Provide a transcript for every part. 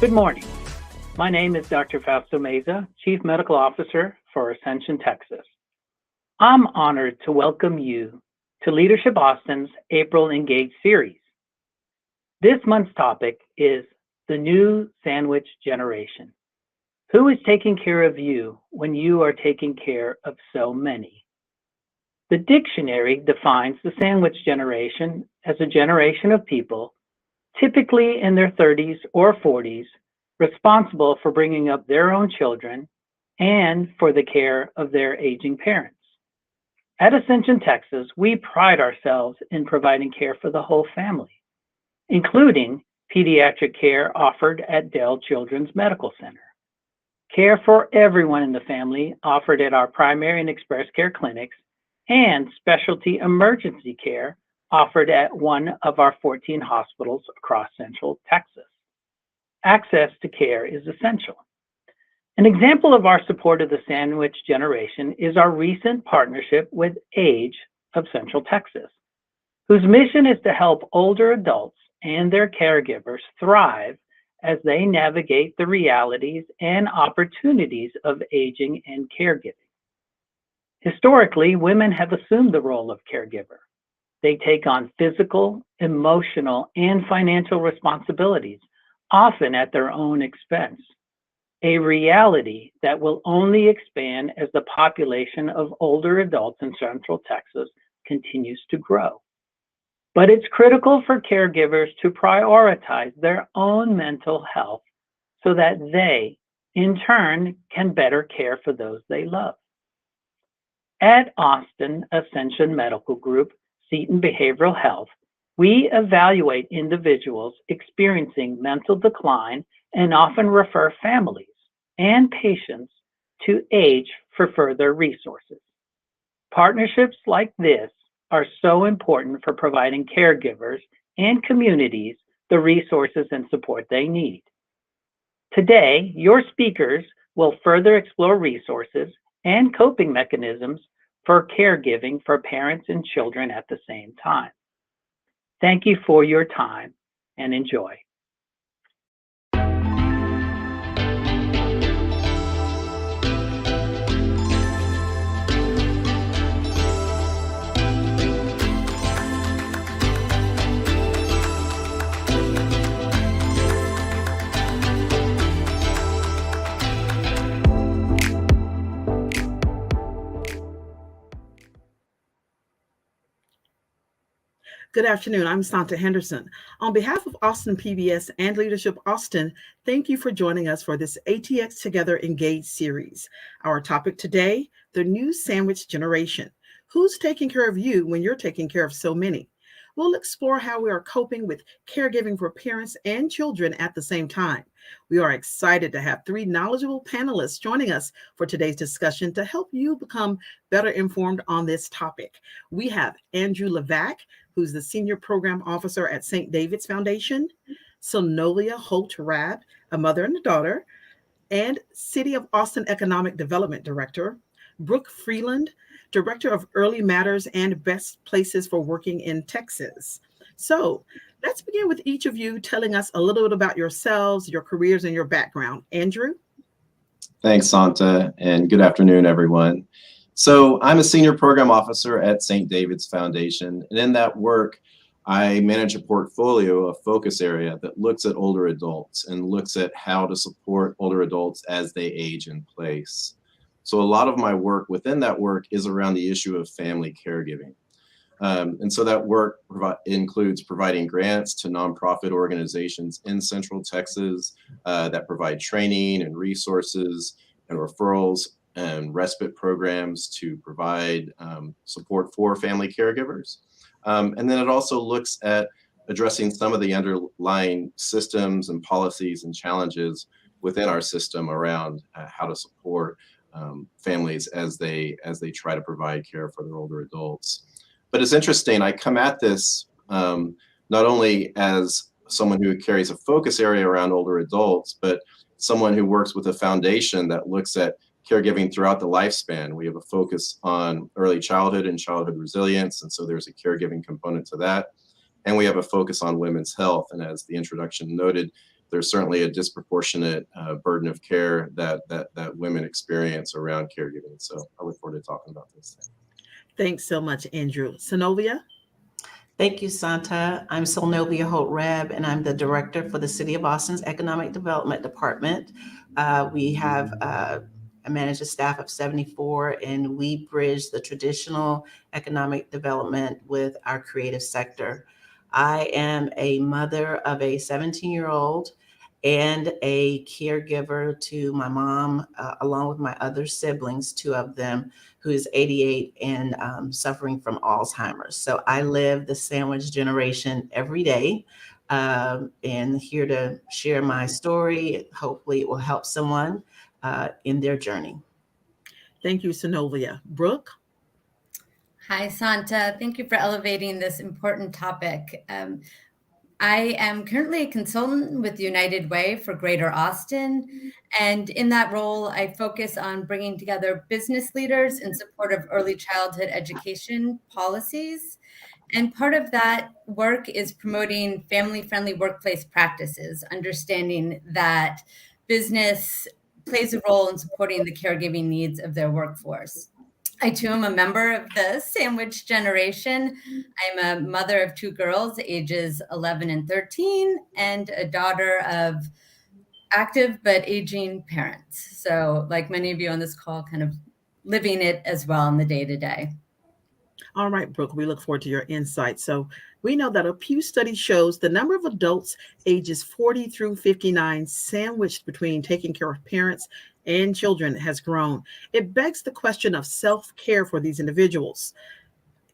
Good morning. My name is Dr. Fausto Meza, Chief Medical Officer for Ascension, Texas. I'm honored to welcome you to Leadership Austin's April Engage series. This month's topic is the new sandwich generation. Who is taking care of you when you are taking care of so many? The dictionary defines the sandwich generation as a generation of people, typically in their 30s or 40s, responsible for bringing up their own children and for the care of their aging parents. At Ascension, Texas, we pride ourselves in providing care for the whole family, including pediatric care offered at Dell Children's Medical Center, care for everyone in the family offered at our primary and express care clinics, and specialty emergency care offered at one of our 14 hospitals across Central Texas. Access to care is essential. An example of our support of the sandwich generation is our recent partnership with AGE of Central Texas, whose mission is to help older adults and their caregivers thrive as they navigate the realities and opportunities of aging and caregiving. Historically, women have assumed the role of caregiver. They take on physical, emotional, and financial responsibilities, often at their own expense, a reality that will only expand as the population of older adults in Central Texas continues to grow. But it's critical for caregivers to prioritize their own mental health so that they, in turn, can better care for those they love. At Austin Ascension Medical Group, Seton Behavioral Health, we evaluate individuals experiencing mental decline and often refer families and patients to AGE for further resources. Partnerships like this are so important for providing caregivers and communities the resources and support they need. Today, your speakers will further explore resources and coping mechanisms for caregiving for parents and children at the same time. Thank you for your time and enjoy. Good afternoon. I'm Sonta Henderson. On behalf of Austin PBS and Leadership Austin, thank you for joining us for this ATX Together Engage series. Our topic today, the new sandwich generation. Who's taking care of you when you're taking care of so many? We'll explore how we are coping with caregiving for parents and children at the same time. We are excited to have three knowledgeable panelists joining us for today's discussion to help you become better informed on this topic. We have Andrew Levak, who's the Senior Program Officer at St. David's Foundation, Sylvonia Holt Rabb, a mother and a daughter, and City of Austin Economic Development Director, Brooke Freeland, Director of Early Matters and Best Places for Working in Texas. So let's begin with each of you telling us a little bit about yourselves, your careers, and your background. Andrew? Thanks, Sonta, and good afternoon, everyone. So I'm a Senior Program Officer at St. David's Foundation, and in that work, I manage a portfolio, a focus area that looks at older adults and looks at how to support older adults as they age in place. So a lot of my work within that work is around the issue of family caregiving. And so that work includes providing grants to nonprofit organizations in Central Texas that provide training and resources and referrals and respite programs to provide support for family caregivers. And then it also looks at addressing some of the underlying systems and policies and challenges within our system around how to support families as they try to provide care for their older adults. But it's interesting, I come at this not only as someone who carries a focus area around older adults, but someone who works with a foundation that looks at caregiving throughout the lifespan. We have a focus on early childhood and childhood resilience, and so there's a caregiving component to that. And we have a focus on women's health, and as the introduction noted, there's certainly a disproportionate burden of care that women experience around caregiving. So I look forward to talking about this thing. Thanks so much, Andrew. Sylvonia? Thank you, Sonta. I'm Sylvonia Holt Rabb, and I'm the director for the City of Austin's Economic Development Department. I manage a staff of 74, and we bridge the traditional economic development with our creative sector. I am a mother of a 17-year-old and a caregiver to my mom, along with my other siblings, two of them, who is 88 and suffering from Alzheimer's. So I live the sandwich generation every day, and here to share my story. Hopefully it will help someone in their journey. Thank you, Sylvonia. Brooke? Hi, Sonta. Thank you for elevating this important topic. I am currently a consultant with United Way for Greater Austin. And in that role, I focus on bringing together business leaders in support of early childhood education policies. And part of that work is promoting family-friendly workplace practices, understanding that business plays a role in supporting the caregiving needs of their workforce. I too am a member of the sandwich generation. I'm a mother of two girls, ages 11 and 13, and a daughter of active but aging parents. So like many of you on this call, kind of living it as well in the day-to-day. All right, Brooke, we look forward to your insights. So we know that a Pew study shows the number of adults ages 40 through 59 sandwiched between taking care of parents and children has grown. It begs the question of self-care for these individuals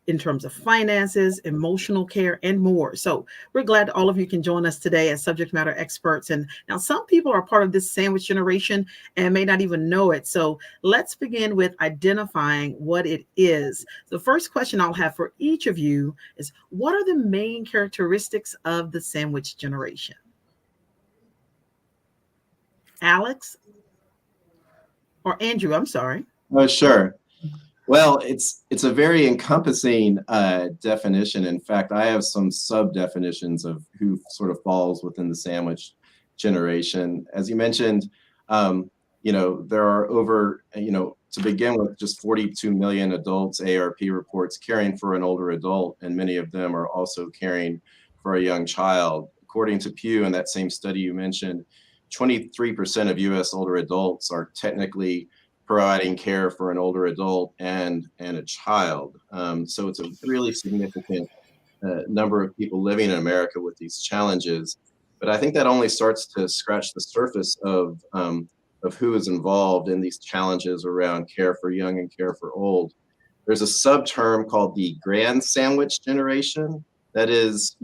in terms of finances, emotional care, and more. So we're glad all of you can join us today as subject matter experts. And now some people are part of this sandwich generation and may not even know it. So let's begin with identifying what it is. The first question I'll have for each of you is, what are the main characteristics of the sandwich generation? Alex? Or Andrew, I'm sorry. Oh, sure. Well, it's a very encompassing definition. In fact, I have some sub-definitions of who sort of falls within the sandwich generation. As you mentioned, there are over, to begin with, just 42 million adults, ARP reports, caring for an older adult, and many of them are also caring for a young child. According to Pew, in that same study you mentioned, 23% of U.S. older adults are technically providing care for an older adult and a child. So it's a really significant number of people living in America with these challenges. But I think that only starts to scratch the surface of who is involved in these challenges around care for young and care for old. There's a sub-term called the grand sandwich generation. That is,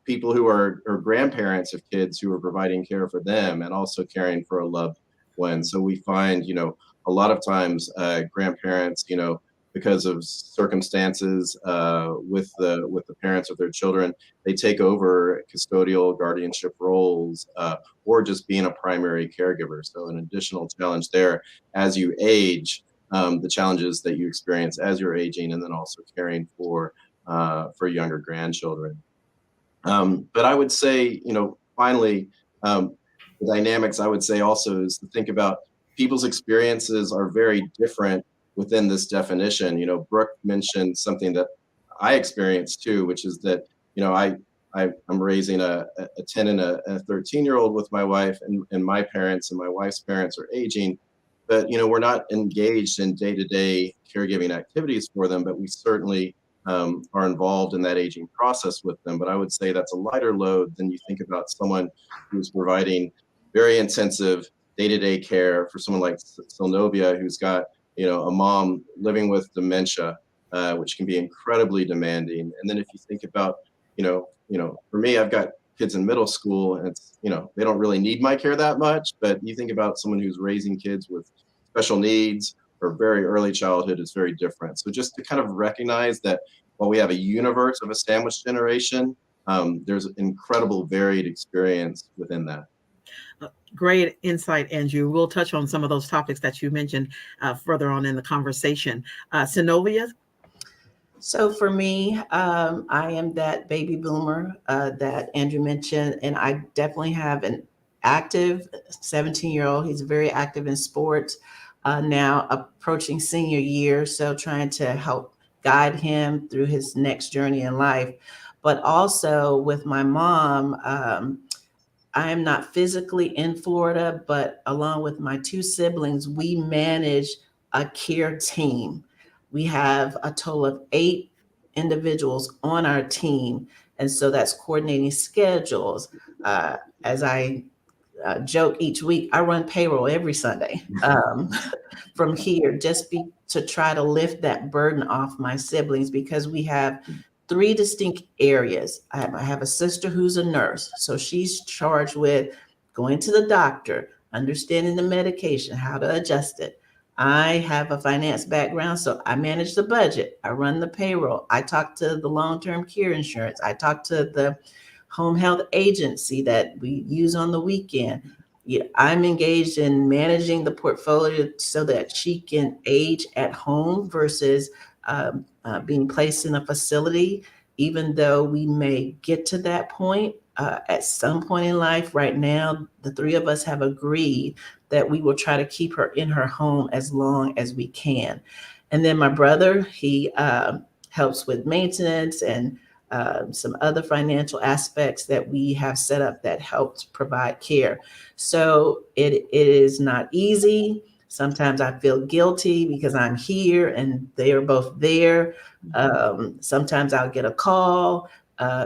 people who are grandparents of kids who are providing care for them and also caring for a loved one. So we find, a lot of times grandparents, because of circumstances with the parents of their children, they take over custodial guardianship roles or just being a primary caregiver. So an additional challenge there as you age, the challenges that you experience as you're aging, and then also caring for younger grandchildren. But I would say, finally, the dynamics I would say also is to think about people's experiences are very different within this definition. Brooke mentioned something that I experienced too, which is that, I'm raising a 10 and a 13-year-old with my wife, and my parents and my wife's parents are aging. But, we're not engaged in day-to-day caregiving activities for them, but we certainly are involved in that aging process with them. But I would say that's a lighter load than you think about someone who's providing very intensive day-to-day care for someone like Sylvonia, who's got, a mom living with dementia, which can be incredibly demanding. And then if you think about, for me, I've got kids in middle school, and it's, they don't really need my care that much. But you think about someone who's raising kids with special needs or very early childhood, is very different. So just to kind of recognize that while we have a universe of a sandwich generation, there's incredible varied experience within that. Great insight, Andrew. We'll touch on some of those topics that you mentioned further on in the conversation. Sylvonia? So for me, I am that baby boomer that Andrew mentioned, and I definitely have an active 17-year-old. He's very active in sports, now approaching senior year. So trying to help guide him through his next journey in life. But also with my mom, I am not physically in Florida, but along with my two siblings, we manage a care team. We have a total of 8 individuals on our team. And so that's coordinating schedules. As I joke each week, I run payroll every Sunday from here to try to lift that burden off my siblings, because we have 3 distinct areas. I have a sister who's a nurse, so she's charged with going to the doctor, understanding the medication, how to adjust it. I have a finance background, so I manage the budget. I run the payroll. I talk to the long-term care insurance. I talk to the home health agency that we use on the weekend. Yeah, I'm engaged in managing the portfolio so that she can age at home versus being placed in a facility, even though we may get to that point at some point in life. Right now, the 3 of us have agreed that we will try to keep her in her home as long as we can. And then my brother, he helps with maintenance and some other financial aspects that we have set up that helps provide care. So it is not easy. Sometimes I feel guilty because I'm here and they are both there. Sometimes I'll get a call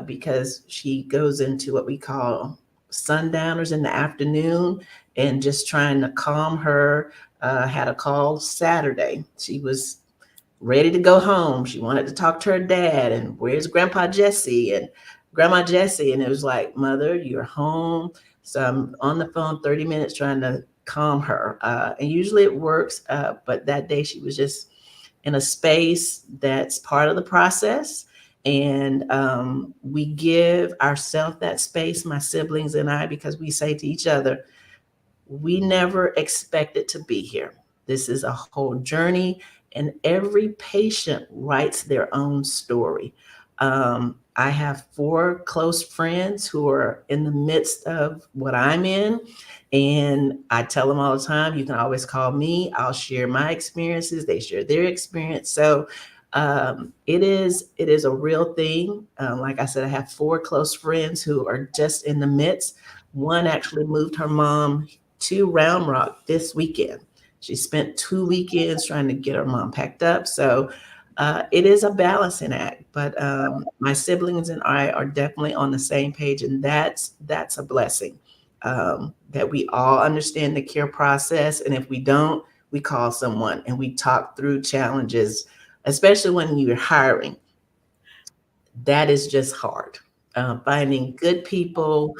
because she goes into what we call sundowners in the afternoon, and just trying to calm her. Had a call Saturday. She was ready to go home. She wanted to talk to her dad, and where's Grandpa Jesse and Grandma Jessie? And it was like, Mother, you're home. So I'm on the phone 30 minutes trying to calm her. And usually it works. But that day she was just in a space that's part of the process. And we give ourselves that space, my siblings and I, because we say to each other, we never expected to be here. This is a whole journey, and every patient writes their own story. I have 4 close friends who are in the midst of what I'm in, and I tell them all the time, you can always call me. I'll share my experiences. They share their experience. So it is a real thing. Like I said, I have 4 close friends who are just in the midst. One actually moved her mom to Round Rock this weekend. She spent 2 weekends trying to get her mom packed up. So it is a balancing act, but my siblings and I are definitely on the same page, and that's a blessing, that we all understand the care process. And if we don't, we call someone and we talk through challenges, especially when you're hiring. That is just hard. Finding good people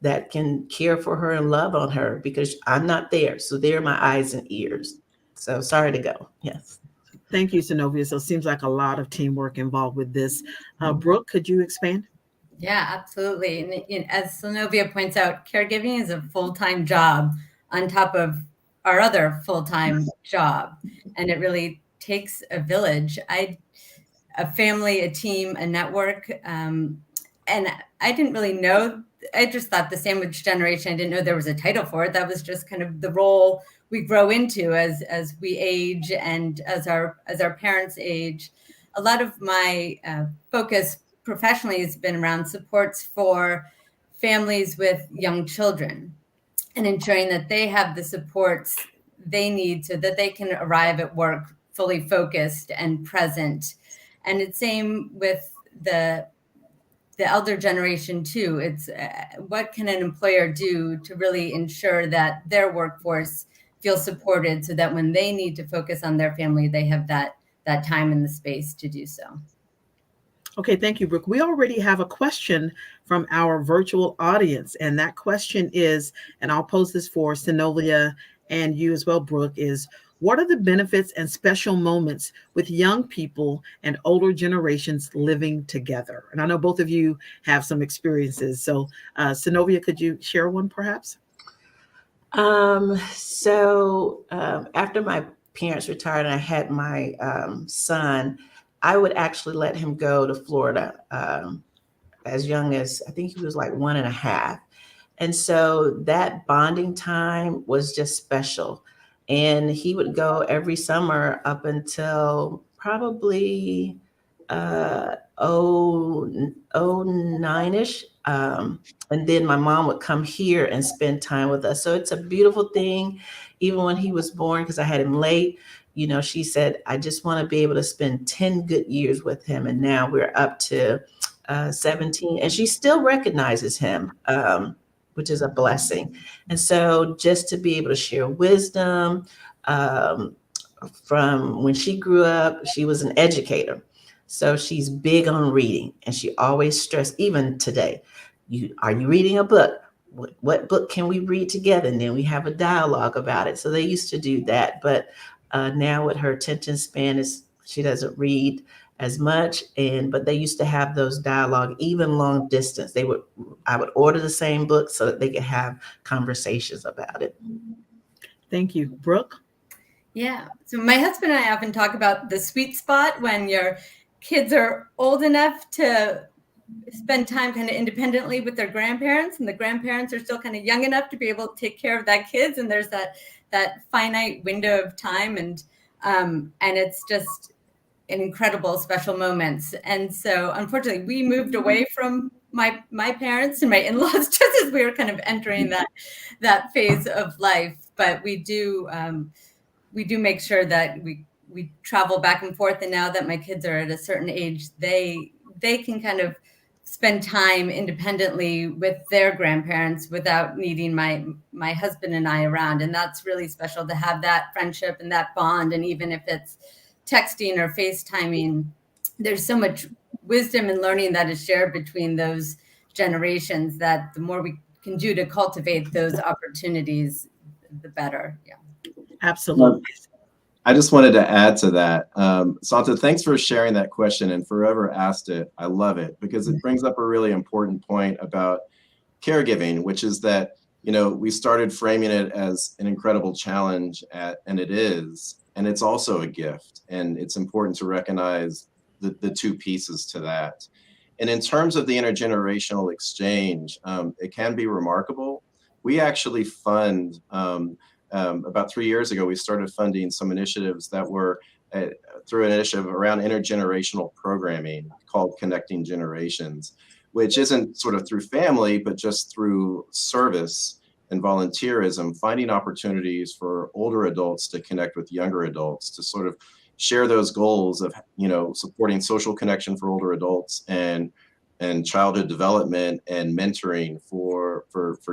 that can care for her and love on her, because I'm not there. So they're my eyes and ears. So sorry to go. Yes. Thank you, Synovia. So it seems like a lot of teamwork involved with this. Brooke, could you expand? Yeah, absolutely. And as Synovia points out, caregiving is a full-time job on top of our other full-time job. And it really takes a village. A family, a team, a network. And I didn't really know. I just thought the sandwich generation, I didn't know there was a title for it. That was just kind of the role we grow into as we age and as our parents age. A lot of my focus professionally has been around supports for families with young children and ensuring that they have the supports they need so that they can arrive at work fully focused and present. And it's same with the elder generation too. It's what can an employer do to really ensure that their workforce feels supported so that when they need to focus on their family, they have that time and the space to do so. Okay, thank you, Brooke. We already have a question from our virtual audience, and that question is, and I'll pose this for Synovia and you as well, Brooke, is what are the benefits and special moments with young people and older generations living together? And I know both of you have some experiences. So Synovia, could you share one perhaps? So after my parents retired and I had my son, I would actually let him go to Florida as young as, I think he was like 1.5. And so that bonding time was just special. And he would go every summer up until probably uh, 09-ish. And then my mom would come here and spend time with us. So it's a beautiful thing. Even when he was born, because I had him late, she said, I just want to be able to spend 10 good years with him. And now we're up to 17, and she still recognizes him, which is a blessing. And so just to be able to share wisdom, from when she grew up, she was an educator. So she's big on reading, and she always stressed, even today, are you reading a book? What book can we read together? And then we have a dialogue about it. So they used to do that. But now with her attention span, she doesn't read as much. But they used to have those dialogue, even long distance. I would order the same book so that they could have conversations about it. Thank you. Brooke? Yeah. So my husband and I often talk about the sweet spot when your kids are old enough to spend time kind of independently with their grandparents, and the grandparents are still kind of young enough to be able to take care of that kids. And there's that finite window of time, and it's just an incredible special moments. And so unfortunately we moved away from my parents and my in-laws just as we were kind of entering that phase of life. But we do make sure that we travel back and forth. And now that my kids are at a certain age, they can kind of spend time independently with their grandparents without needing my husband and I around. And that's really special to have that friendship and that bond. And even if it's texting or FaceTiming, there's so much wisdom and learning that is shared between those generations that the more we can do to cultivate those opportunities, the better. Yeah. Absolutely. I just wanted to add to that. Sonta, thanks for sharing that question and forever asked it. I love it because it brings up a really important point about caregiving, which is that, we started framing it as an incredible challenge and it is, and it's also a gift. And it's important to recognize the two pieces to that. And in terms of the intergenerational exchange, it can be remarkable. We actually fund, about 3 years ago, we started funding some initiatives that were through an initiative around intergenerational programming called Connecting Generations, which isn't sort of through family, but just through service and volunteerism, finding opportunities for older adults to connect with younger adults, to sort of share those goals of, supporting social connection for older adults and childhood development and mentoring for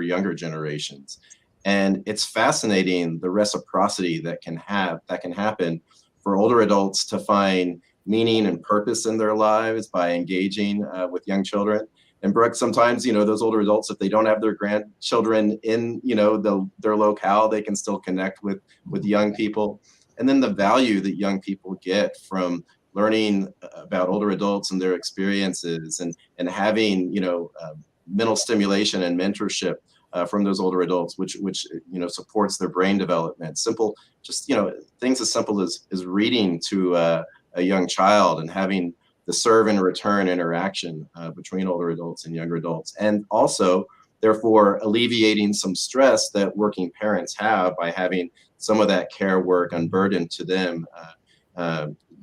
younger generations. And it's fascinating the reciprocity that can happen for older adults to find meaning and purpose in their lives by engaging with young children. And Brooke, sometimes, those older adults, if they don't have their grandchildren in, their locale, they can still connect with young people. And then the value that young people get from learning about older adults and their experiences and having, mental stimulation and mentorship from those older adults, which supports their brain development. Simple, just things as simple as reading to a young child and having the serve and return interaction between older adults and younger adults, and also therefore alleviating some stress that working parents have by having some of that care work unburdened to them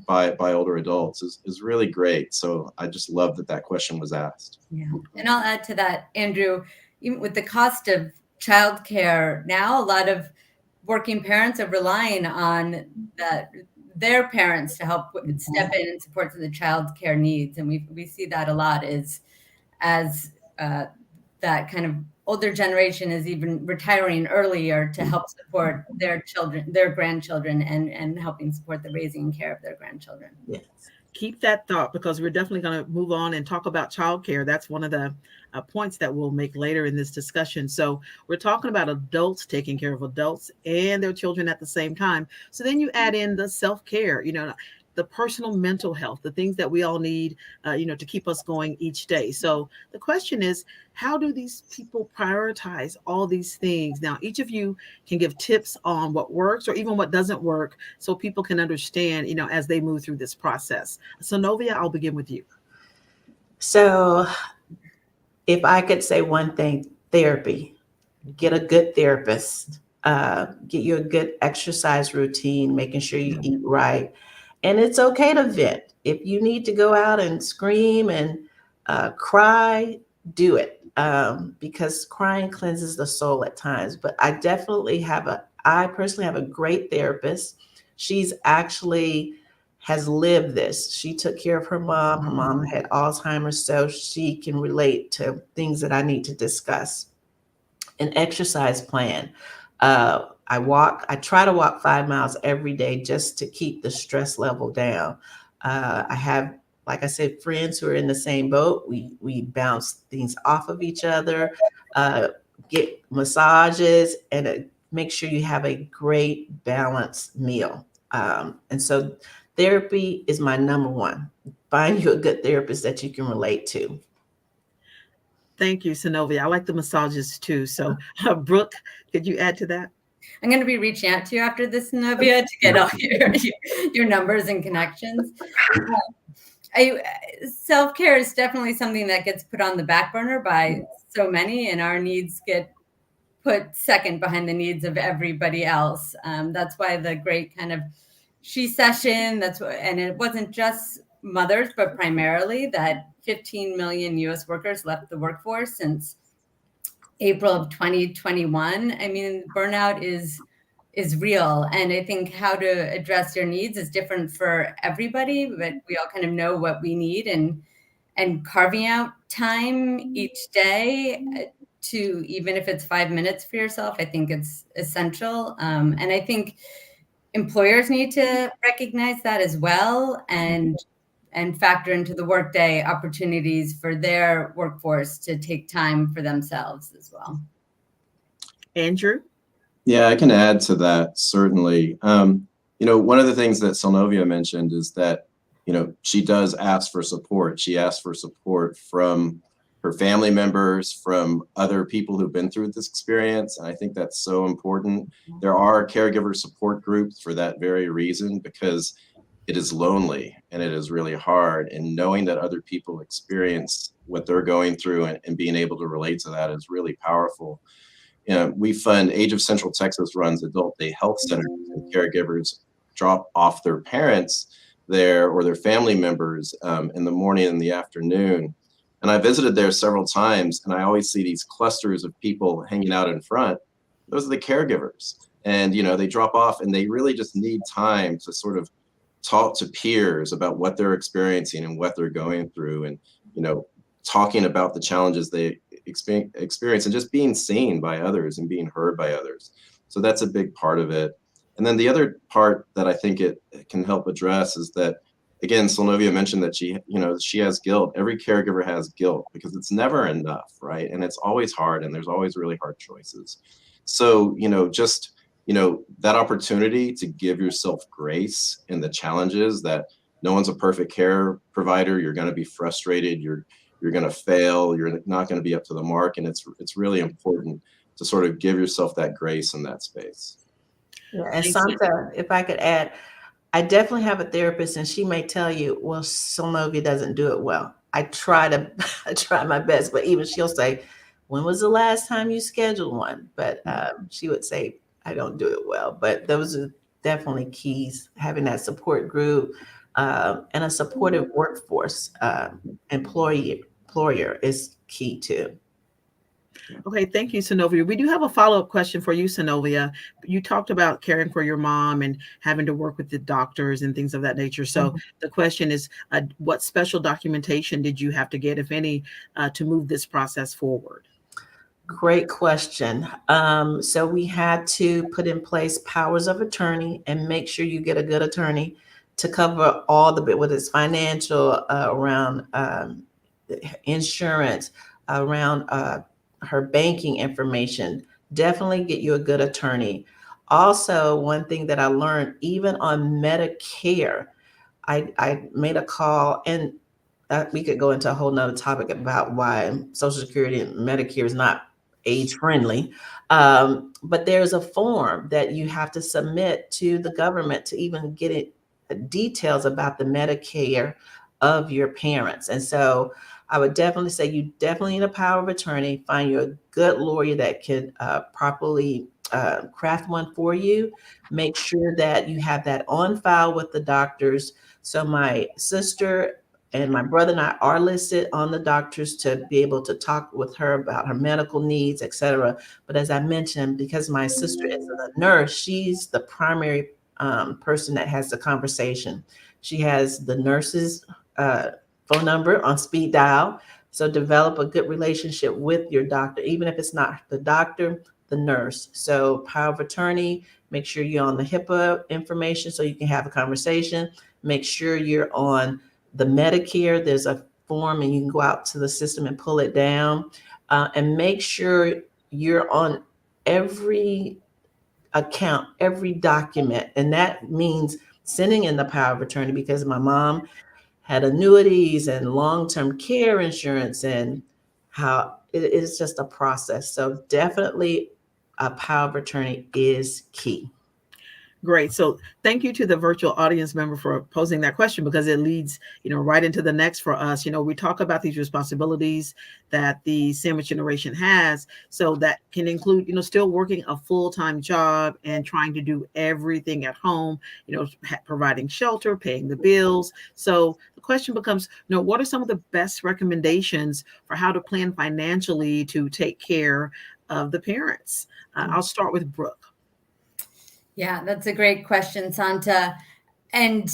by older adults is really great. So I just love that question was asked. Yeah, and I'll add to that, Andrew. Even with the cost of childcare now, a lot of working parents are relying on their parents to help step in and support the child care needs. And we see that a lot as that kind of older generation is even retiring earlier to help support their children, their grandchildren, and helping support the raising and care of their grandchildren. Yes. Keep that thought, because we're definitely going to move on and talk about childcare. That's one of the points that we'll make later in this discussion. So we're talking about adults taking care of adults and their children at the same time. So then you add in the self-care, the personal mental health, the things that we all need, to keep us going each day. So the question is, how do these people prioritize all these things? Now, each of you can give tips on what works or even what doesn't work so people can understand, as they move through this process. So Novia, I'll begin with you. So if I could say one thing, therapy. Get a good therapist. Get you a good exercise routine, making sure you eat right. And it's okay to vent. If you need to go out and scream and cry, do it, because crying cleanses the soul at times. But I personally have a great therapist. She's actually has lived this. She took care of her mom. Her mom had Alzheimer's, so she can relate to things that I need to discuss. An exercise plan. I try to walk 5 miles every day just to keep the stress level down. I have, like I said, friends who are in the same boat. We bounce things off of each other, get massages, and make sure you have a great balanced meal. And so therapy is my number one. Find you a good therapist that you can relate to. Thank you, Synovia. I like the massages too. So, Brooke, could you add to that? I'm going to be reaching out to you after this, Novia, to get all your numbers and connections. Self-care is definitely something that gets put on the back burner by so many, and our needs get put second behind the needs of everybody else. That's why the great kind of she session, and it wasn't just mothers, but primarily that 15 million US workers left the workforce since April of 2021. I mean, burnout is real. And I think how to address your needs is different for everybody, but we all kind of know what we need, and carving out time each day to, even if it's 5 minutes for yourself, I think it's essential. And I think employers need to recognize that as well, and factor into the workday opportunities for their workforce to take time for themselves as well. Andrew? Yeah, I can add to that, certainly. One of the things that Sylvonia mentioned is that, she does ask for support. She asks for support from her family members, from other people who've been through this experience. And I think that's so important. There are caregiver support groups for that very reason, because it is lonely and it is really hard. And knowing that other people experience what they're going through and being able to relate to that is really powerful. We fund Age of Central Texas runs adult day health centers, and caregivers drop off their parents there or their family members in the morning and the afternoon. And I visited there several times, and I always see these clusters of people hanging out in front. Those are the caregivers. And, they drop off and they really just need time to sort of talk to peers about what they're experiencing and what they're going through, and, talking about the challenges they experience and just being seen by others and being heard by others. So that's a big part of it. And then the other part that I think it can help address is that, again, Sylvonia mentioned that she has guilt. Every caregiver has guilt because it's never enough, right? And it's always hard, and there's always really hard choices. So, that opportunity to give yourself grace in the challenges, that no one's a perfect care provider. You're going to be frustrated. You're going to fail. You're not going to be up to the mark. And it's really important to sort of give yourself that grace in that space. Yeah, and Sonta, if I could add, I definitely have a therapist, and she may tell you, well, Sylvia doesn't do it well. I try my best, but even she'll say, when was the last time you scheduled one? But she would say, I don't do it well. But those are definitely keys, having that support group and a supportive workforce. Employer is key too. Okay, thank you, Synovia. We do have a follow-up question for you, Synovia. You talked about caring for your mom and having to work with the doctors and things of that nature. So the question is, what special documentation did you have to get, if any, to move this process forward? Great question. So we had to put in place powers of attorney and make sure you get a good attorney to cover all the bit, whether it's financial, around insurance, around her banking information. Definitely get you a good attorney. Also, one thing that I learned, even on Medicare, I made a call, and we could go into a whole nother topic about why Social Security and Medicare is not age friendly. But there's a form that you have to submit to the government to even get it details about the Medicare of your parents. And so I would definitely say you definitely need a power of attorney. Find you a good lawyer that can properly craft one for you. Make sure that you have that on file with the doctors. So my sister and my brother and I are listed on the doctors to be able to talk with her about her medical needs, et cetera. But as I mentioned, because my sister is a nurse, she's the primary person that has the conversation. She has the nurse's phone number on speed dial. So develop a good relationship with your doctor, even if it's not the doctor, the nurse. So power of attorney, make sure you're on the HIPAA information so you can have a conversation. Make sure you're on the Medicare. There's a form and you can go out to the system and pull it down. And make sure you're on every account, every document. And that means sending in the power of attorney, because my mom had annuities and long-term care insurance, and how it is just a process. So definitely a power of attorney is key. Great. So thank you to the virtual audience member for posing that question, because it leads, right into the next for us. We talk about these responsibilities that the sandwich generation has. So that can include, still working a full-time job and trying to do everything at home, providing shelter, paying the bills. So the question becomes, what are some of the best recommendations for how to plan financially to take care of the parents? I'll start with Brooke. Yeah, that's a great question, Sonta. And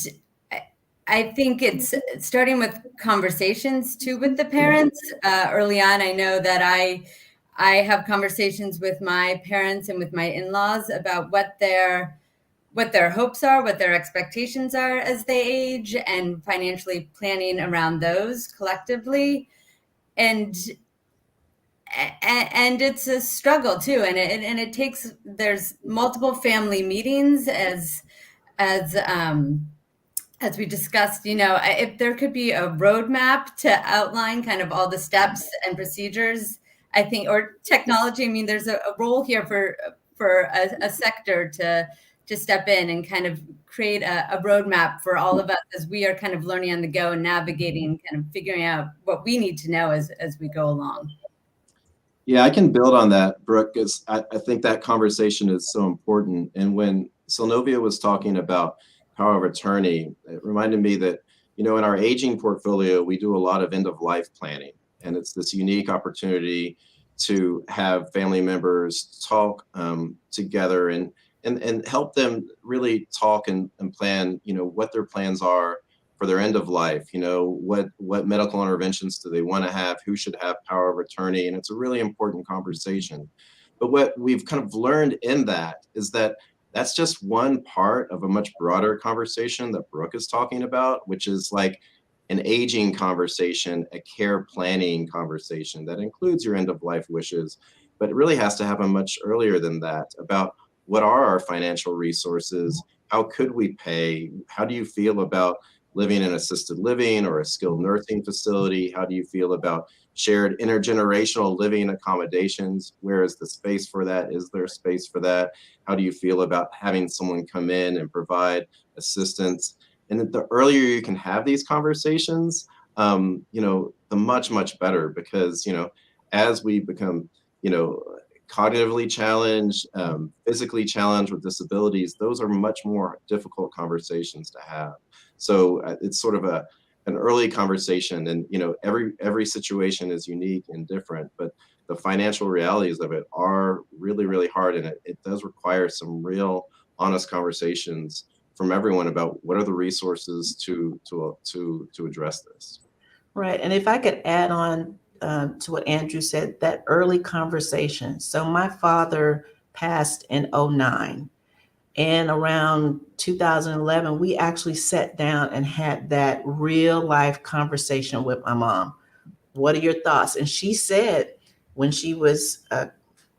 I think it's starting with conversations too with the parents early on. I know that I have conversations with my parents and with my in-laws about what their hopes are, what their expectations are as they age, and financially planning around those collectively. And it's a struggle too, and it takes, there's multiple family meetings as we discussed. If there could be a roadmap to outline kind of all the steps and procedures, I think, or technology. I mean, there's a role here for a sector to step in and kind of create a roadmap for all of us as we are kind of learning on the go and navigating, kind of figuring out what we need to know as we go along. Yeah, I can build on that, Brooke, because I think that conversation is so important. And when Sylvia was talking about power of attorney, it reminded me that, in our aging portfolio, we do a lot of end-of-life planning. And it's this unique opportunity to have family members talk together and help them really talk and plan, what their plans are for their end of life. What medical interventions do they want to have? Who should have power of attorney? And it's a really important conversation. But what we've kind of learned in that is that that's just one part of a much broader conversation that Brooke is talking about, which is like an aging conversation, a care planning conversation that includes your end of life wishes, but it really has to happen much earlier than that, about what are our financial resources? How could we pay? How do you feel about living in assisted living or a skilled nursing facility? How do you feel about shared intergenerational living accommodations? Where is the space for that? Is there space for that? How do you feel about having someone come in and provide assistance? And the earlier you can have these conversations, the much better, because, as we become, cognitively challenged, physically challenged with disabilities, those are much more difficult conversations to have. So it's sort of an early conversation, and every situation is unique and different, but the financial realities of it are really, really hard, and it does require some real honest conversations from everyone about what are the resources to address this. Right, and if I could add on to what Andrew said, that early conversation. So my father passed in 2009. And around 2011, we actually sat down and had that real life conversation with my mom. What are your thoughts? And she said, when she was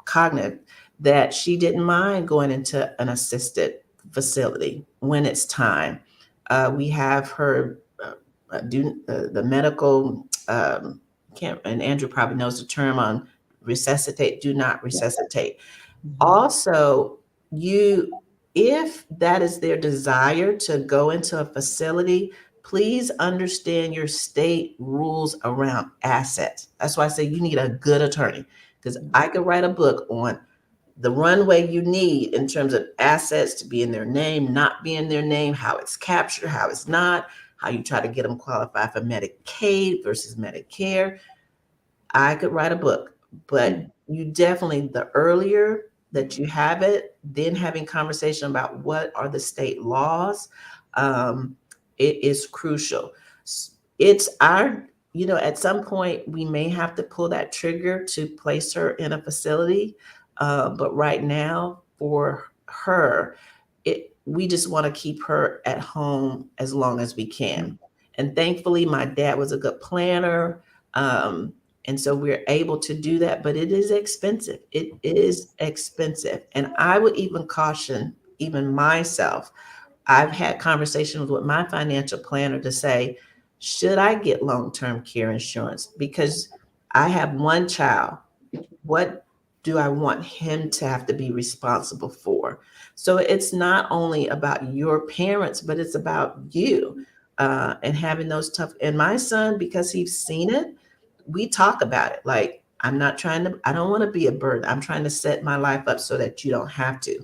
cognitive, that she didn't mind going into an assisted facility when it's time. We have her do the medical, and Andrew probably knows the term on resuscitate, do not resuscitate. Also, if that is their desire to go into a facility, please understand your state rules around assets. That's why I say you need a good attorney, because I could write a book on the runway you need in terms of assets to be in their name, not be in their name, how it's captured, how it's not, how you try to get them qualified for Medicaid versus Medicare. I could write a book, but you definitely, the earlier that you have it, then having conversation about what are the state laws, it is crucial. It's our, at some point we may have to pull that trigger to place her in a facility. But right now for her, we just want to keep her at home as long as we can. And thankfully, my dad was a good planner. And so we're able to do that, but it is expensive. It is expensive. And I would even caution even myself. I've had conversations with my financial planner to say, should I get long-term care insurance? Because I have one child. What do I want him to have to be responsible for? So it's not only about your parents, but it's about you and having those tough. And my son, because he's seen it, we talk about it. Like, I don't want to be a burden. I'm trying to set my life up so that you don't have to.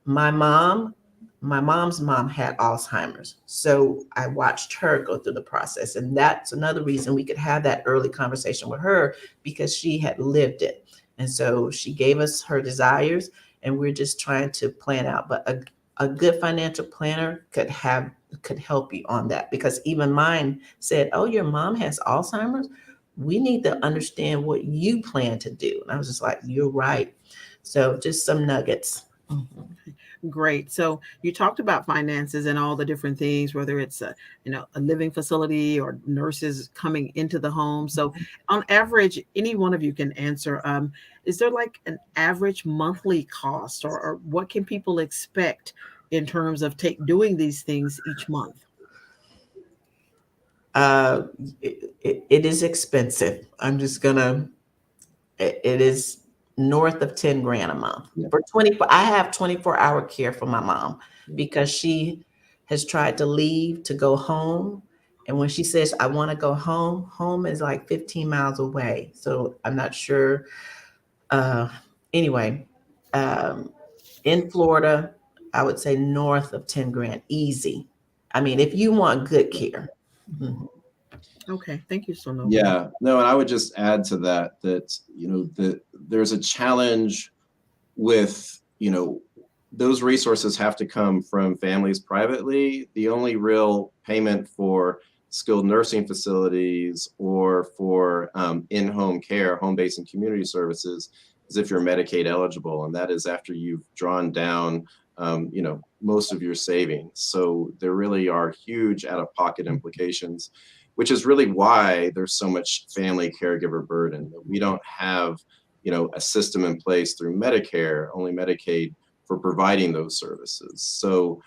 My mom's mom had Alzheimer's. So I watched her go through the process. And that's another reason we could have that early conversation with her, because she had lived it. And so she gave us her desires, and we're just trying to plan out. But a good financial planner could help you on that, because even mine said, oh, your mom has Alzheimer's? We need to understand what you plan to do. And I was just like, you're right. So just some nuggets. Great. So you talked about finances and all the different things, whether it's a living facility or nurses coming into the home. So on average, any one of you can answer. Is there like an average monthly cost, or what can people expect in terms of doing these things each month? It is expensive. It is north of 10 grand a month for 24. I have 24-hour care for my mom, because she has tried to leave to go home. And when she says, I want to go home, home is like 15 miles away. So I'm not sure. Anyway, in Florida, I would say north of 10 grand, easy. I mean, if you want good care. Mm-hmm. Okay, thank you, Sonta. Yeah, no, and I would just add to that there's a challenge with, those resources have to come from families privately. The only real payment for skilled nursing facilities or for in-home care, home-based and community services is if you're Medicaid eligible, and that is after you've drawn down most of your savings. So there really are huge out-of-pocket implications, which is really why there's so much family caregiver burden. We don't have, a system in place through Medicare, only Medicaid, for providing those services. So,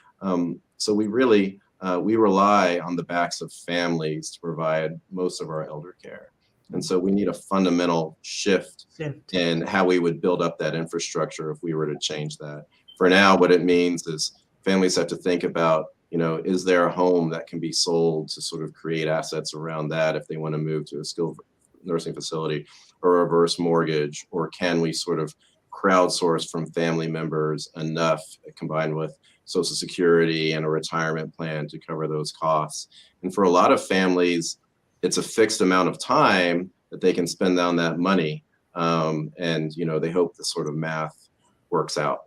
we really we rely on the backs of families to provide most of our elder care, and so we need a fundamental shift in how we would build up that infrastructure if we were to change that. For now, what it means is families have to think about, is there a home that can be sold to sort of create assets around that if they want to move to a skilled nursing facility, or a reverse mortgage, or can we sort of crowdsource from family members enough combined with Social Security and a retirement plan to cover those costs? And for a lot of families, it's a fixed amount of time that they can spend down that money. And, they hope the sort of math works out.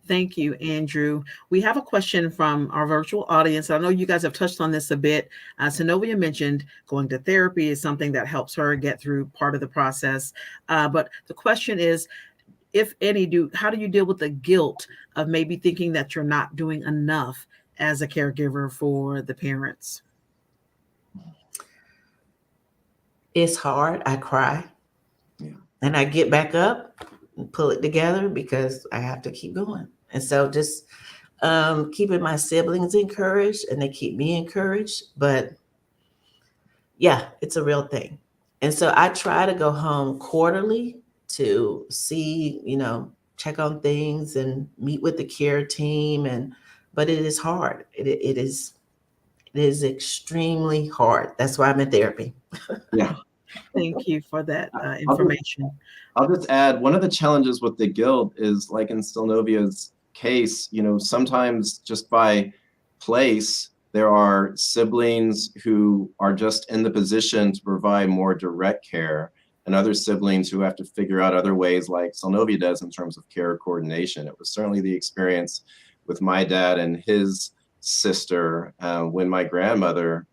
Thank you, Andrew. We have a question from our virtual audience. I know you guys have touched on this a bit. Sylvonia mentioned going to therapy is something that helps her get through part of the process. But the question is, if any, how do you deal with the guilt of maybe thinking that you're not doing enough as a caregiver for the parents? It's hard. I cry. And I get back up and pull it together, because I have to keep going. And so just keeping my siblings encouraged, and they keep me encouraged. But yeah, it's a real thing. And so I try to go home quarterly to see, check on things and meet with the care team. But it is hard. It is It is extremely hard. That's why I'm in therapy. Yeah. Thank you for that I'll information. I'll just add, one of the challenges with the guild is, like in Sylvonia's case, sometimes just by place, there are siblings who are just in the position to provide more direct care, and other siblings who have to figure out other ways, like Sylvia does, in terms of care coordination. It was certainly the experience with my dad and his sister when my grandmother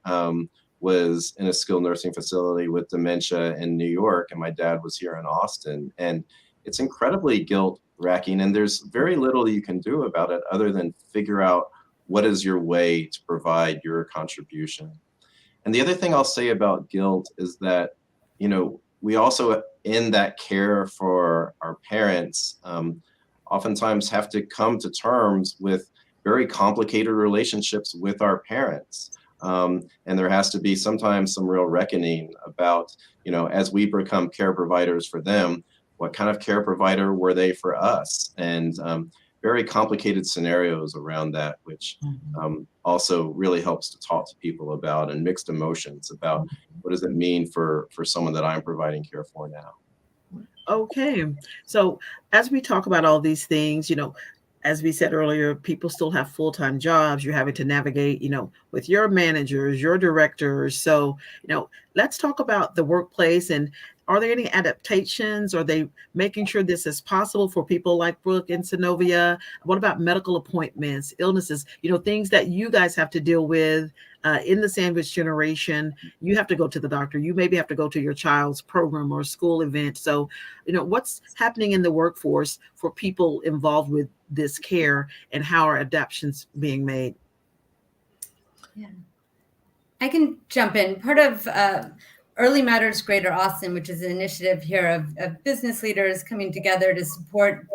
was in a skilled nursing facility with dementia in New York, and my dad was here in Austin. And it's incredibly guilt wracking, and there's very little you can do about it other than figure out what is your way to provide your contribution. And the other thing I'll say about guilt is that, we also, in that care for our parents, oftentimes have to come to terms with very complicated relationships with our parents. And there has to be sometimes some real reckoning about, as we become care providers for them, what kind of care provider were they for us? And very complicated scenarios around that, which also really helps to talk to people about, and mixed emotions about what does it mean for someone that I'm providing care for now. Okay. So as we talk about all these things, as we said earlier, people still have full-time jobs. You're having to navigate, with your managers, your directors. So, let's talk about the workplace, and are there any adaptations? Are they making sure this is possible for people like Brooke and Sylvonia? What about medical appointments, illnesses, things that you guys have to deal with in the sandwich generation? You have to go to the doctor. You maybe have to go to your child's program or school event. So, what's happening in the workforce for people involved with this care, and how are adaptations being made? Yeah, I can jump in. Part of Early Matters Greater Austin, which is an initiative here of business leaders coming together to support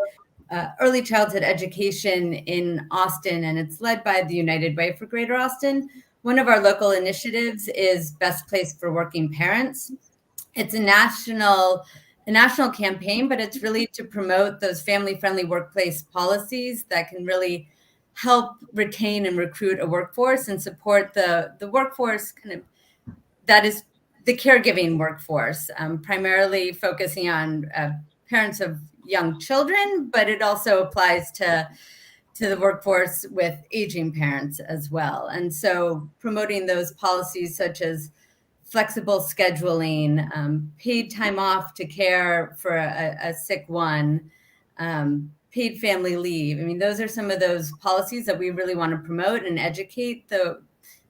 early childhood education in Austin, and it's led by the United Way for Greater Austin. One of our local initiatives is Best Place for Working Parents. It's a national campaign, but it's really to promote those family-friendly workplace policies that can really help retain and recruit a workforce and support the workforce that is the caregiving workforce, primarily focusing on parents of young children, but it also applies to the workforce with aging parents as well. And so promoting those policies such as flexible scheduling, paid time off to care for a sick one, paid family leave. I mean, those are some of those policies that we really want to promote and educate the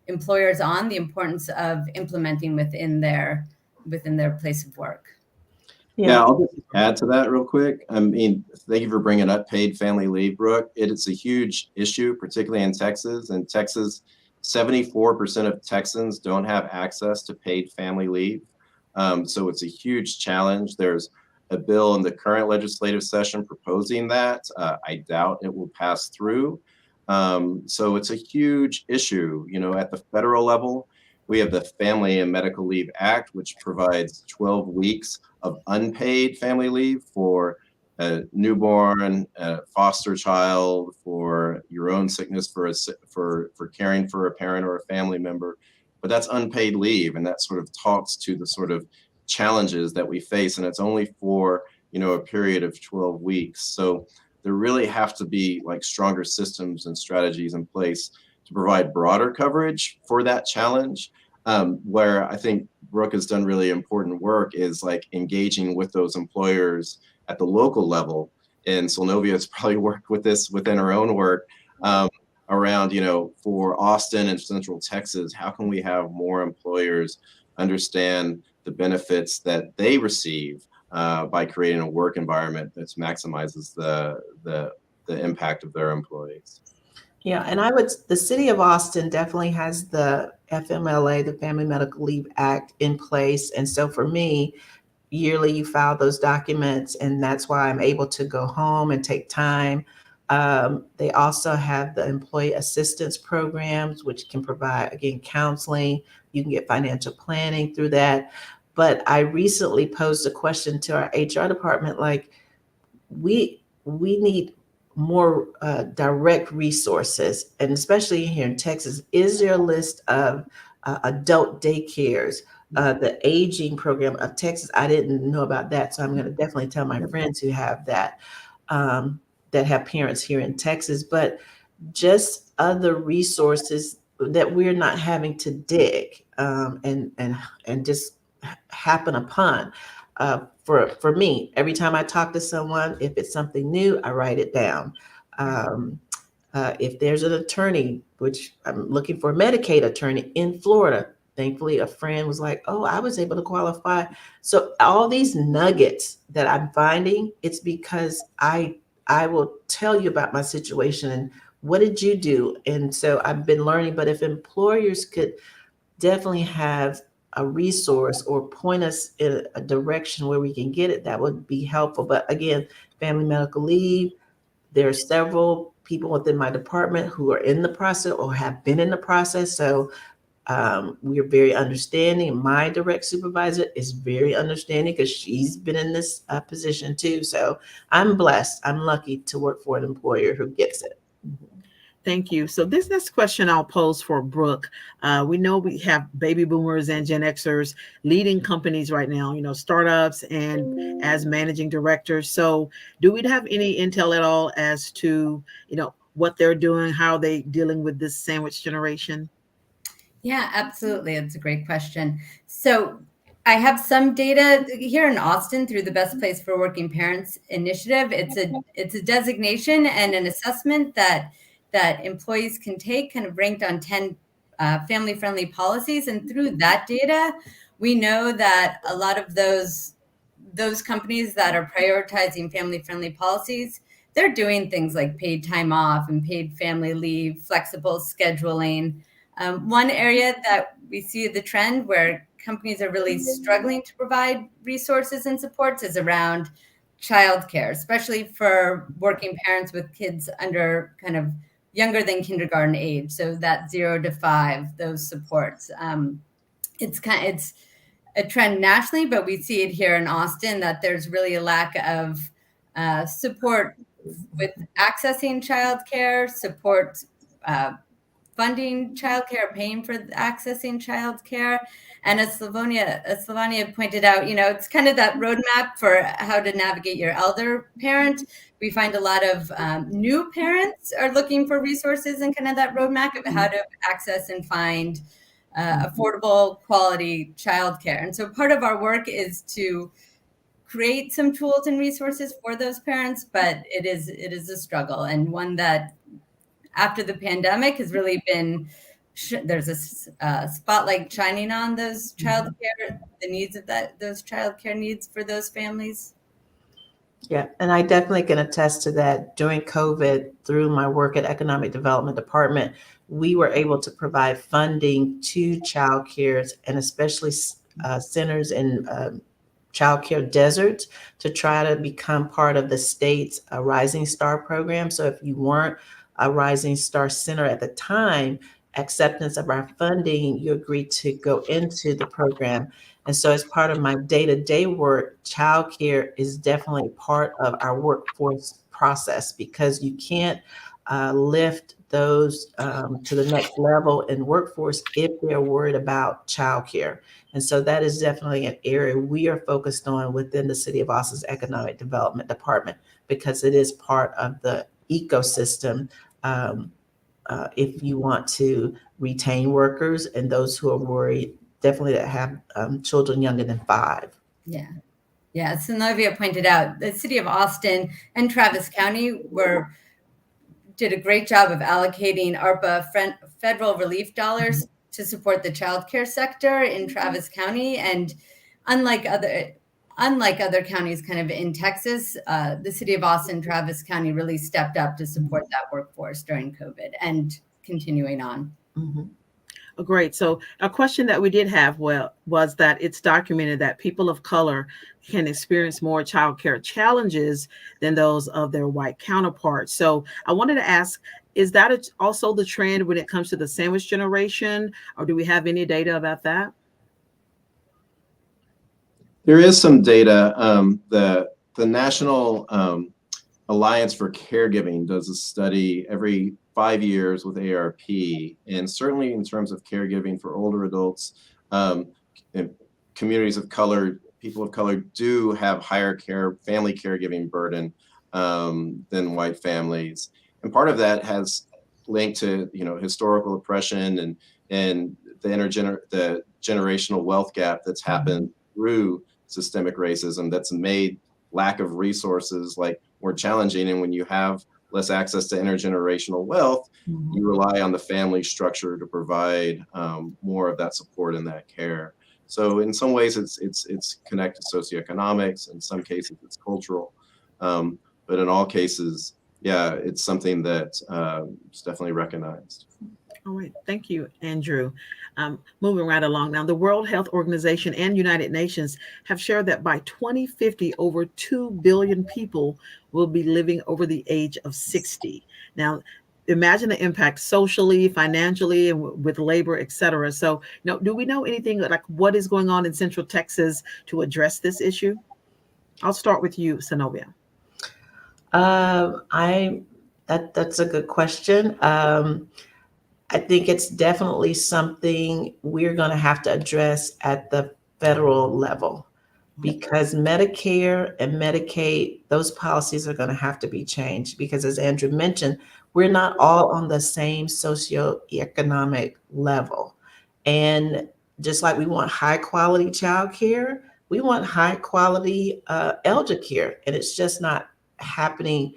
employers on the importance of implementing within their place of work. Yeah, I'll just add to that real quick. I mean, thank you for bringing up paid family leave, Brooke. It is a huge issue, particularly in Texas. In Texas, 74% of Texans don't have access to paid family leave. So it's a huge challenge. There's a bill in the current legislative session proposing that. I doubt it will pass through. So it's a huge issue. At the federal level, we have the Family and Medical Leave Act, which provides 12 weeks of unpaid family leave for a newborn, a foster child, for your own sickness, for caring for a parent or a family member. But that's unpaid leave, and that sort of talks to the sort of challenges that we face, and it's only for a period of 12 weeks. So there really have to be stronger systems and strategies in place to provide broader coverage for that challenge. Where I think Brooke has done really important work is engaging with those employers at the local level. And Sylvia has probably worked with this within her own work around, for Austin and Central Texas, how can we have more employers understand the benefits that they receive by creating a work environment that maximizes the impact of their employees. Yeah, and the city of Austin definitely has the FMLA, the Family Medical Leave Act, in place. And so for me, yearly you file those documents, and that's why I'm able to go home and take time. They also have the employee assistance programs, which can provide, again, counseling. You can get financial planning through that. But I recently posed a question to our HR department, we need more direct resources, and especially here in Texas, is there a list of adult daycares? The aging program of Texas, I didn't know about that, so I'm going to definitely tell my friends who have that, that have parents here in Texas, but just other resources that we're not having to dig and just happen upon. For me, every time I talk to someone, if it's something new, I write it down. If there's an attorney, which I'm looking for a Medicaid attorney in Florida, thankfully a friend was like, oh, I was able to qualify. So all these nuggets that I'm finding, it's because I will tell you about my situation and what did you do? And so I've been learning, but if employers could definitely have a resource or point us in a direction where we can get it, that would be helpful. But again, family medical leave, there are several people within my department who are in the process or have been in the process. So we are very understanding. My direct supervisor is very understanding because she's been in this position too. So I'm blessed. I'm lucky to work for an employer who gets it. Thank you. So this next question I'll pose for Brooke. We know we have baby boomers and Gen Xers leading companies right now, startups and as managing directors. So do we have any intel at all as to, what they're doing, how they dealing with this sandwich generation? Yeah, absolutely. It's a great question. So I have some data here in Austin through the Best Place for Working Parents initiative. It's a designation and an assessment that employees can take, kind of ranked on 10 family-friendly policies. And through that data, we know that a lot of those companies that are prioritizing family-friendly policies, they're doing things like paid time off and paid family leave, flexible scheduling. One area that we see the trend where companies are really struggling to provide resources and supports is around childcare, especially for working parents with kids under kind of younger than kindergarten age. So that 0 to 5, those supports. It's a trend nationally, but we see it here in Austin that there's really a lack of support with accessing childcare, support funding childcare, paying for accessing childcare. And as Sylvonia pointed out, it's kind of that roadmap for how to navigate your elder parent. We find a lot of new parents are looking for resources and kind of that roadmap of how to access and find affordable, quality childcare. And so part of our work is to create some tools and resources for those parents, but it is a struggle, and one that after the pandemic has really been, there's a spotlight shining on those childcare, the needs of those childcare needs for those families. Yeah, and I definitely can attest to that. During COVID, through my work at Economic Development Department, we were able to provide funding to child cares and especially centers in child care deserts to try to become part of the state's Rising Star program. So if you weren't a Rising Star center at the time, acceptance of our funding, you agreed to go into the program. And so as part of my day-to-day work, childcare is definitely part of our workforce process because you can't lift those to the next level in workforce if they're worried about childcare. And so that is definitely an area we are focused on within the City of Austin's Economic Development Department because it is part of the ecosystem if you want to retain workers and those who are worried, definitely that have children younger than 5. Yeah. Yeah. Sylvia pointed out the City of Austin and Travis County did a great job of allocating ARPA federal relief dollars to support the childcare sector in Travis County. And unlike other counties kind of in Texas, the City of Austin, Travis County really stepped up to support that workforce during COVID and continuing on. Mm-hmm. Oh, great. So a question that we did have was that it's documented that people of color can experience more childcare challenges than those of their white counterparts. So I wanted to ask, is that also the trend when it comes to the sandwich generation, or do we have any data about that? There is some data. The National Alliance for Caregiving does a study every 5 years with ARP, and certainly in terms of caregiving for older adults, and communities of color, people of color do have higher family caregiving burden than white families, and part of that has linked to historical oppression and the generational wealth gap that's happened through systemic racism that's made lack of resources like more challenging. And when you have less access to intergenerational wealth, you rely on the family structure to provide more of that support and that care. So in some ways it's connected to socioeconomics, in some cases it's cultural, but in all cases, yeah, it's something that is definitely recognized. All right, thank you, Andrew. Moving right along now, the World Health Organization and United Nations have shared that by 2050, over 2 billion people will be living over the age of 60. Now, imagine the impact socially, financially, and with labor, et cetera. So, do we know anything like what is going on in Central Texas to address this issue? I'll start with you, Sylvonia. That's a good question. I think it's definitely something we're going to have to address at the federal level, because Medicare and Medicaid, those policies are going to have to be changed, because as Andrew mentioned, we're not all on the same socioeconomic level. And just like we want high quality childcare, we want high quality elder care, and it's just not happening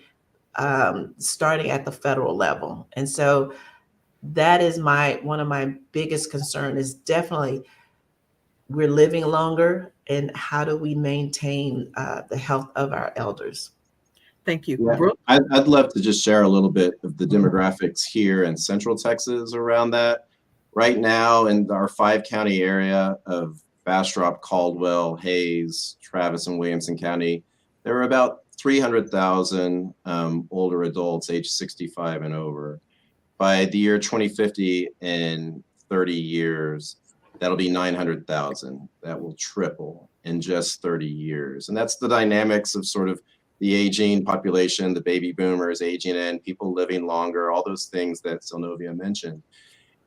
starting at the federal level. And so that is one of my biggest concern is definitely we're living longer, and how do we maintain the health of our elders? Thank you. Yeah, Brooke? I'd love to just share a little bit of the demographics here in Central Texas around that. Right now in our 5-county area of Bastrop, Caldwell, Hayes, Travis, and Williamson County, there are about 300,000 older adults age 65 and over. By the year 2050, in 30 years, that'll be 900,000. That will triple in just 30 years. And that's the dynamics of sort of the aging population, the baby boomers aging in, people living longer, all those things that Sylvonia mentioned.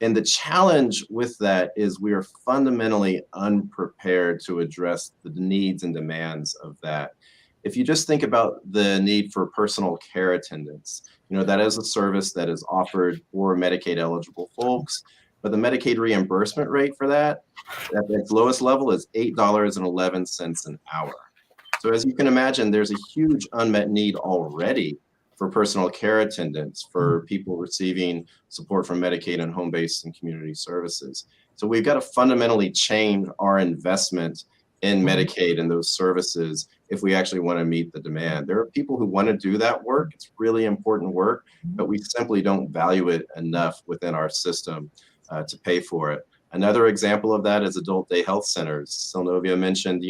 And the challenge with that is we are fundamentally unprepared to address the needs and demands of that. If you just think about the need for personal care attendants, that is a service that is offered for Medicaid eligible folks, but the Medicaid reimbursement rate for that at its lowest level is $8.11 an hour. So as you can imagine, there's a huge unmet need already for personal care attendants, for people receiving support from Medicaid and home-based and community services. So we've got to fundamentally change our investment in Medicaid and those services if we actually want to meet the demand. There are people who want to do that work. It's really important work, but we simply don't value it enough within our system to pay for it. Another example of that is adult day health centers. Sylvonia mentioned,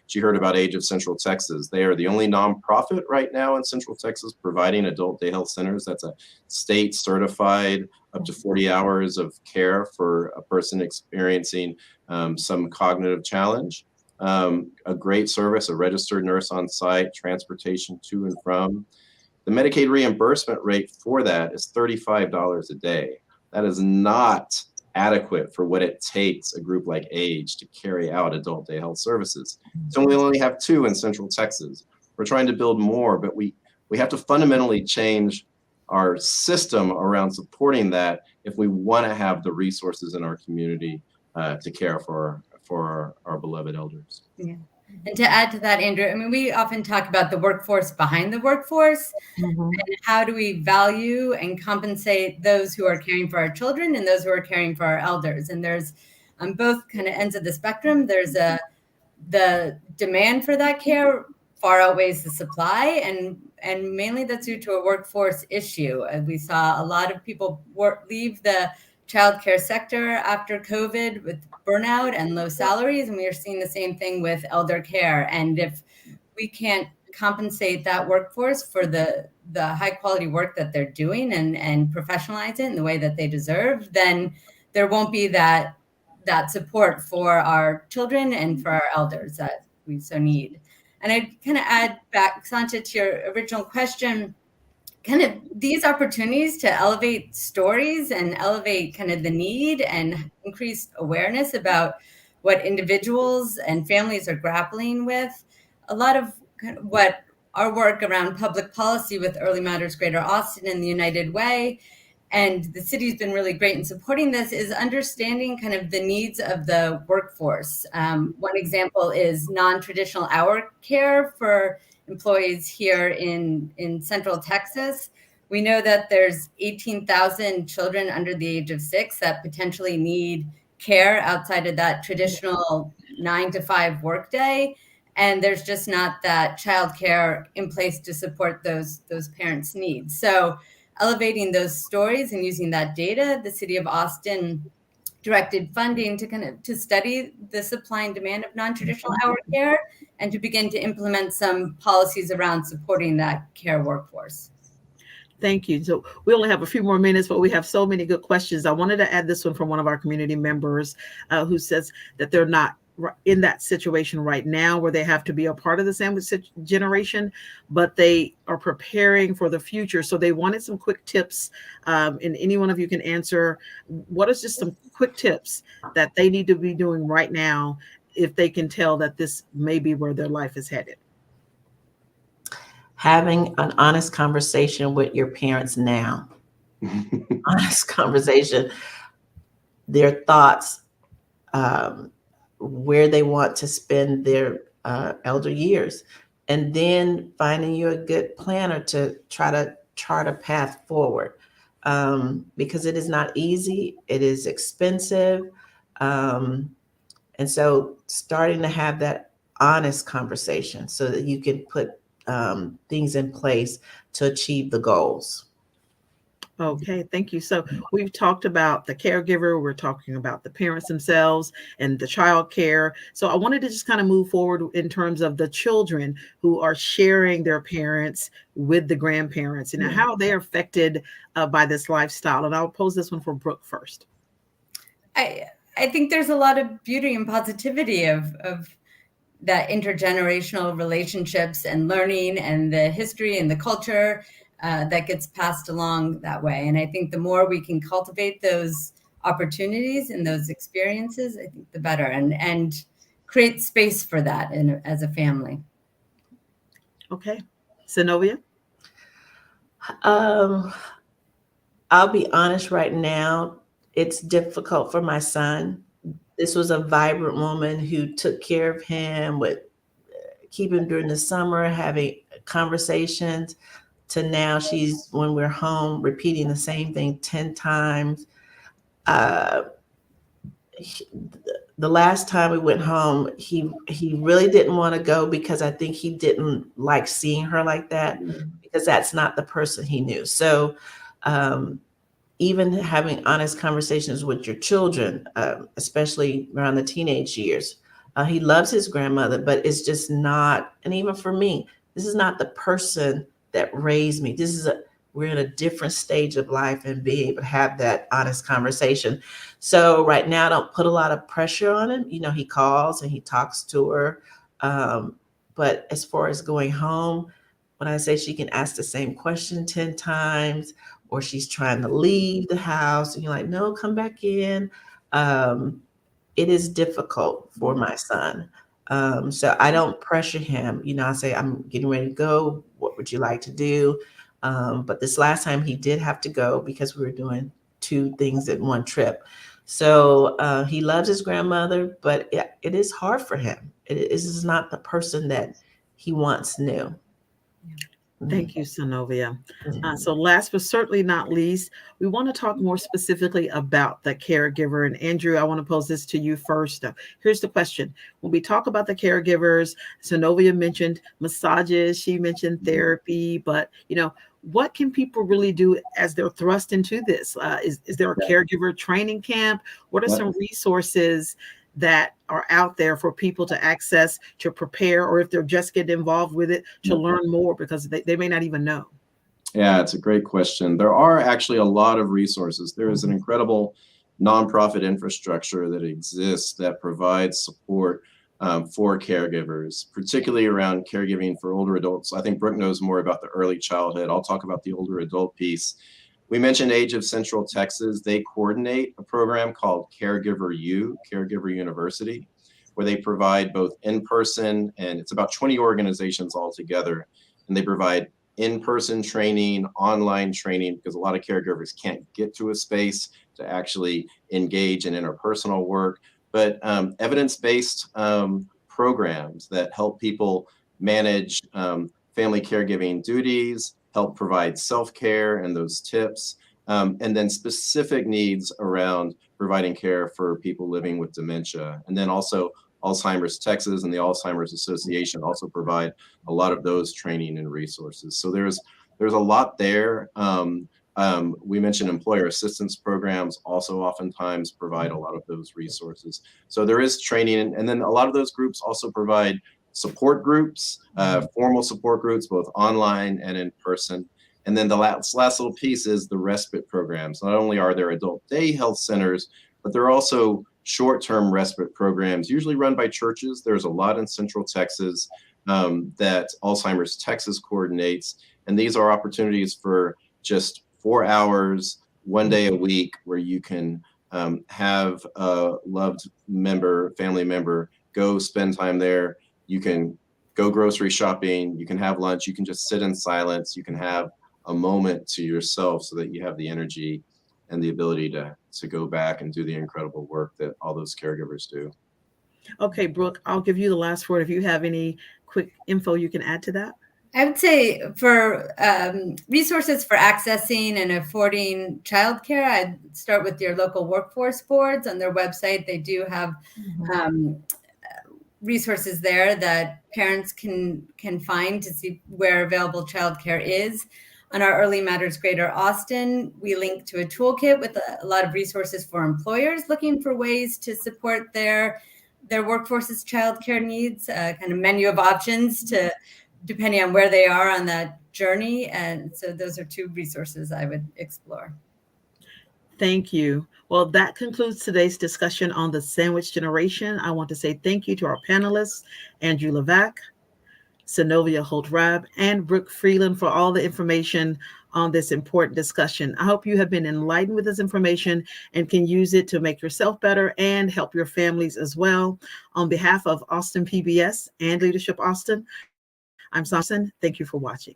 she heard about Age of Central Texas. They are the only nonprofit right now in Central Texas providing adult day health centers. That's a state certified up to 40 hours of care for a person experiencing some cognitive challenge. A great service, a registered nurse on site, transportation to and from. The Medicaid reimbursement rate for that is $35 a day. That is not adequate for what it takes a group like Age to carry out adult day health services. So we only have 2 in Central Texas. We're trying to build more, but we have to fundamentally change our system around supporting that if we want to have the resources in our community to care for our beloved elders. Yeah. And to add to that, Andrew, we often talk about the workforce behind the workforce, and how do we value and compensate those who are caring for our children and those who are caring for our elders. And there's on both kind of ends of the spectrum, there's the demand for that care far outweighs the supply, and mainly that's due to a workforce issue. We saw a lot of people leave the childcare sector after COVID with burnout and low salaries, and we are seeing the same thing with elder care. And if we can't compensate that workforce for the high quality work that they're doing and professionalize it in the way that they deserve, then there won't be that support for our children and for our elders that we so need. And I kind of add back, Sonta, to your original question, kind of these opportunities to elevate stories and elevate kind of the need and increase awareness about what individuals and families are grappling with. A lot of kind of what our work around public policy with Early Matters Greater Austin and the United Way, and the city's been really great in supporting this, is understanding kind of the needs of the workforce. One example is non-traditional hour care for employees here in Central Texas. We know that there's 18,000 children under the age of 6 that potentially need care outside of that traditional 9 to 5 workday. And there's just not that childcare in place to support those parents' needs. So elevating those stories and using that data, the city of Austin directed funding to study the supply and demand of non-traditional hour care and to begin to implement some policies around supporting that care workforce. Thank you. So we only have a few more minutes, but we have so many good questions. I wanted to add this one from one of our community members who says that they're not in that situation right now where they have to be a part of the sandwich generation, but they are preparing for the future. So they wanted some quick tips, and any one of you can answer. What is just some quick tips that they need to be doing right now if they can tell that this may be where their life is headed? Having an honest conversation with your parents now. Honest conversation, their thoughts, where they want to spend their elder years, and then finding you a good planner to try to chart a path forward, because it is not easy, it is expensive, and so starting to have that honest conversation so that you can put things in place to achieve the goals. Okay, thank you. So we've talked about the caregiver, we're talking about the parents themselves and the child care. So I wanted to just kind of move forward in terms of the children who are sharing their parents with the grandparents and how they're affected by this lifestyle. And I'll pose this one for Brooke first. I think there's a lot of beauty and positivity of that intergenerational relationships and learning and the history and the culture that gets passed along that way. And I think the more we can cultivate those opportunities and those experiences, I think the better, and create space for that as a family. Okay. Zenobia? I'll be honest right now, it's difficult for my son. This was a vibrant woman who took care of him, would keep him during the summer, having conversations, to now she's, when we're home, repeating the same thing 10 times. The last time we went home, he really didn't want to go because I think he didn't like seeing her like that, because that's not the person he knew. So even having honest conversations with your children, especially around the teenage years, he loves his grandmother, but it's just not, and even for me, this is not the person that raised me. We're in a different stage of life, and being able to have that honest conversation. So right now I don't put a lot of pressure on him. You know, he calls and he talks to her. But as far as going home, when I say she can ask the same question 10 times, or she's trying to leave the house and you're like, no, come back in. It is difficult for my son. So I don't pressure him. You know, I say, I'm getting ready to go. What would you like to do? But this last time he did have to go because we were doing 2 things in one trip. So he loves his grandmother, but it is hard for him. This is not the person that he once knew. Thank you, Zenobia. So last but certainly not least, we want to talk more specifically about the caregiver. And Andrew, I want to pose this to you first. Here's the question. When we talk about the caregivers, Zenobia mentioned massages, she mentioned therapy, but what can people really do as they're thrust into this? Is there a caregiver training camp? What are some resources that are out there for people to access, to prepare, or if they're just getting involved with it, to learn more, because they may not even know? Yeah, it's a great question. There are actually a lot of resources. There is an incredible nonprofit infrastructure that exists that provides support for caregivers, particularly around caregiving for older adults. I think Brooke knows more about the early childhood. I'll talk about the older adult piece. We mentioned Age of Central Texas. They coordinate a program called Caregiver University, where they provide both in-person, and it's about 20 organizations all together, and they provide in-person training, online training, because a lot of caregivers can't get to a space to actually engage in interpersonal work, but evidence-based programs that help people manage family caregiving duties, help provide self-care and those tips, and then specific needs around providing care for people living with dementia. And then also Alzheimer's Texas and the Alzheimer's Association also provide a lot of those training and resources. So there's a lot there. We mentioned employer assistance programs also oftentimes provide a lot of those resources. So there is training, and then a lot of those groups also provide support groups, formal support groups, both online and in person. And then the last little piece is the respite programs. Not only are there adult day health centers, but there are also short-term respite programs, usually run by churches. There's a lot in Central Texas that Alzheimer's Texas coordinates. And these are opportunities for just 4 hours, 1 day a week, where you can have a loved member, family member, go spend time there. You can go grocery shopping, you can have lunch, you can just sit in silence, you can have a moment to yourself so that you have the energy and the ability to go back and do the incredible work that all those caregivers do. Okay, Brooke, I'll give you the last word. If you have any quick info you can add to that. I would say for resources for accessing and affording childcare, I'd start with your local workforce boards. On their website, they do have resources there that parents can find to see where available childcare is. On our Early Matters Greater Austin, we link to a toolkit with a lot of resources for employers looking for ways to support their workforce's childcare needs, kind of menu of options to depending on where they are on that journey. And so those are 2 resources I would explore. Thank you. Well, that concludes today's discussion on the sandwich generation. I want to say thank you to our panelists, Andrew Levak, Sylvonia Holt Rabb, and Brooke Freeland for all the information on this important discussion. I hope you have been enlightened with this information and can use it to make yourself better and help your families as well. On behalf of Austin PBS and Leadership Austin, I'm Sonta. Thank you for watching.